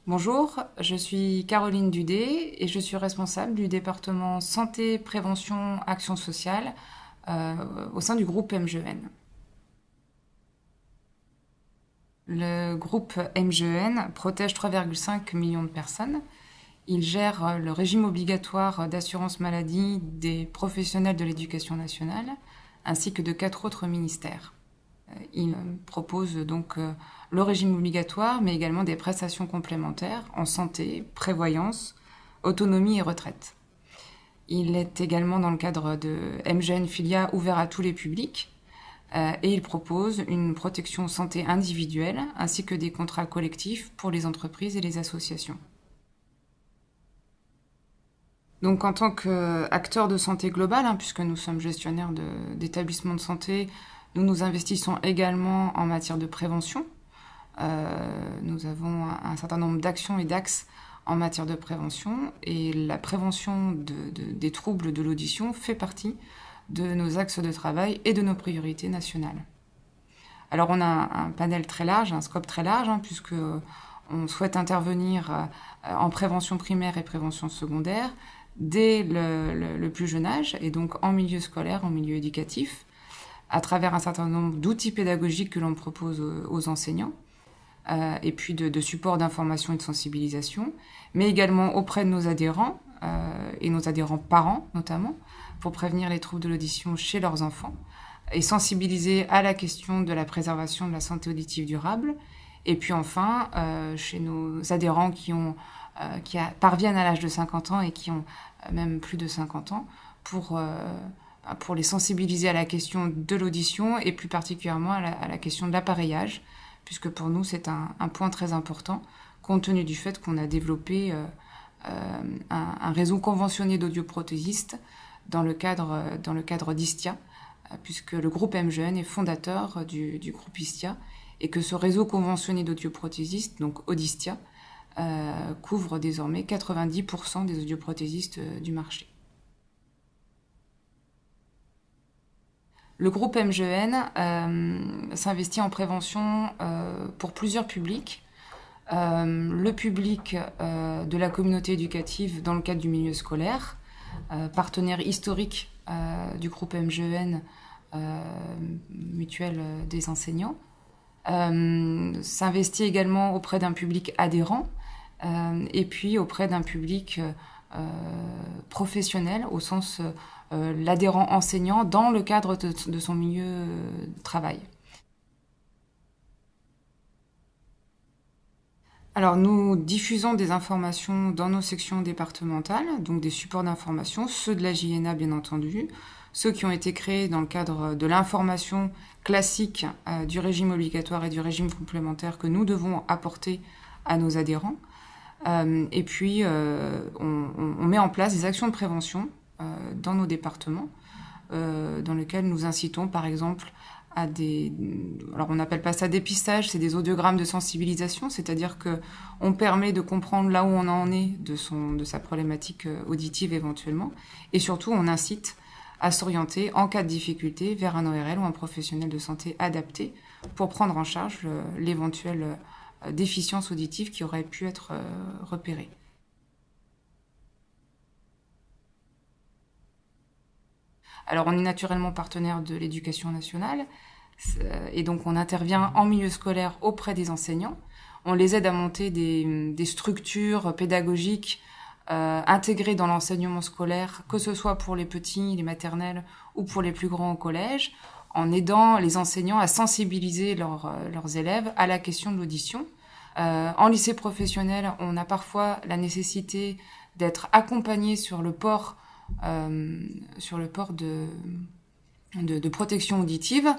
Bonjour, je suis Caroline Dudé et je suis responsable du département Santé, Prévention, Action sociale au sein du groupe MGEN. Le groupe MGEN protège 3,5 millions de personnes. Il gère le régime obligatoire d'assurance maladie des professionnels de l'éducation nationale ainsi que de 4 autres ministères. Il propose donc le régime obligatoire, mais également des prestations complémentaires en santé, prévoyance, autonomie et retraite. Il est également dans le cadre de MGN Filia ouvert à tous les publics et il propose une protection santé individuelle ainsi que des contrats collectifs pour les entreprises et les associations. Donc en tant qu'acteur de santé globale, puisque nous sommes gestionnaires d'établissements de santé, nous investissons également en matière de prévention. Nous avons un certain nombre d'actions et d'axes en matière de prévention et la prévention des troubles de l'audition fait partie de nos axes de travail et de nos priorités nationales. Alors on a un panel très large, un scope très large, puisque on souhaite intervenir en prévention primaire et prévention secondaire dès le plus jeune âge, et donc en milieu scolaire, en milieu éducatif, à travers un certain nombre d'outils pédagogiques que l'on propose aux enseignants, et puis de supports d'information et de sensibilisation, mais également auprès de nos adhérents, et nos adhérents parents notamment, pour prévenir les troubles de l'audition chez leurs enfants, et sensibiliser à la question de la préservation de la santé auditive durable, et puis enfin, chez nos adhérents qui parviennent à l'âge de 50 ans et qui ont même plus de 50 ans, pour les sensibiliser à la question de l'audition et plus particulièrement à la question de l'appareillage, puisque pour nous c'est un point très important, compte tenu du fait qu'on a développé un réseau conventionné d'audioprothésistes dans le cadre d'ISTIA, puisque le groupe MGN est fondateur du groupe ISTIA, et que ce réseau conventionné d'audioprothésistes, donc Audistia, couvre désormais 90% des audioprothésistes du marché. Le groupe MGN s'investit en prévention pour plusieurs publics. Le public de la communauté éducative dans le cadre du milieu scolaire, partenaire historique du groupe MGN, mutuelle des enseignants. S'investit également auprès d'un public adhérent et puis auprès d'un public professionnel au sens l'adhérent enseignant dans le cadre de son milieu de travail. Alors nous diffusons des informations dans nos sections départementales, donc des supports d'information, ceux de la JNA bien entendu, ceux qui ont été créés dans le cadre de l'information classique du régime obligatoire et du régime complémentaire que nous devons apporter à nos adhérents. Et puis on met en place des actions de prévention dans nos départements, dans lesquels nous incitons par exemple à alors on n'appelle pas ça dépistage, c'est des audiogrammes de sensibilisation, c'est-à-dire que on permet de comprendre là où on en est de sa problématique auditive éventuellement, et surtout on incite à s'orienter en cas de difficulté vers un ORL ou un professionnel de santé adapté pour prendre en charge l'éventuelle déficience auditive qui aurait pu être repérée. Alors on est naturellement partenaire de l'éducation nationale et donc on intervient en milieu scolaire auprès des enseignants. On les aide à monter des structures pédagogiques intégrées dans l'enseignement scolaire, que ce soit pour les petits, les maternelles ou pour les plus grands au collège, en aidant les enseignants à sensibiliser leurs élèves à la question de l'audition. En lycée professionnel, on a parfois la nécessité d'être accompagné sur le port de protection auditive.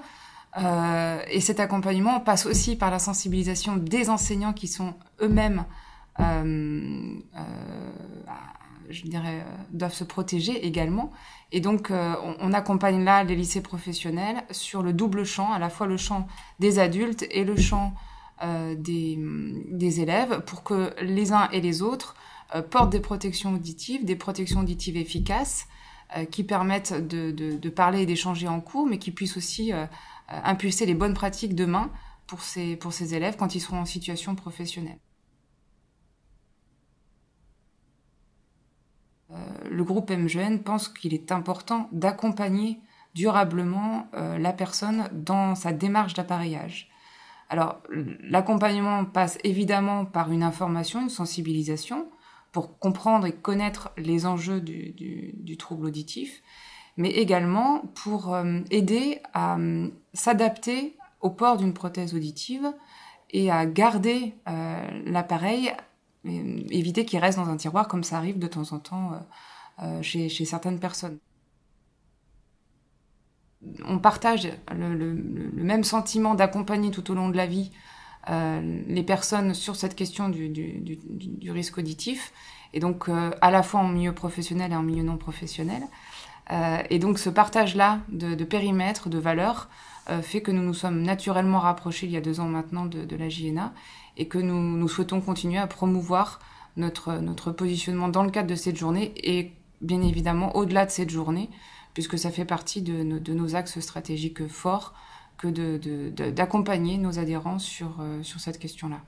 Et cet accompagnement passe aussi par la sensibilisation des enseignants qui sont eux-mêmes, je dirais, doivent se protéger également. Et donc, on accompagne là les lycées professionnels sur le double champ, à la fois le champ des adultes et le champ des élèves, pour que les uns et les autres portent des protections auditives efficaces, qui permettent de parler et d'échanger en cours, mais qui puissent aussi impulser les bonnes pratiques demain pour ces élèves quand ils seront en situation professionnelle. le groupe MGN pense qu'il est important d'accompagner durablement la personne dans sa démarche d'appareillage. Alors, l'accompagnement passe évidemment par une information, une sensibilisation, pour comprendre et connaître les enjeux du trouble auditif, mais également pour aider à s'adapter au port d'une prothèse auditive et à garder l'appareil, éviter qu'il reste dans un tiroir comme ça arrive de temps en temps chez certaines personnes. On partage le même sentiment d'accompagner tout au long de la vie les personnes sur cette question du risque auditif, et donc à la fois en milieu professionnel et en milieu non professionnel. Et donc ce partage-là de périmètre, de valeurs, fait que nous nous sommes naturellement rapprochés il y a 2 ans maintenant de la JNA, et que nous souhaitons continuer à promouvoir notre positionnement dans le cadre de cette journée, et bien évidemment au-delà de cette journée, puisque ça fait partie de nos axes stratégiques forts que d'accompagner nos adhérents sur cette question-là.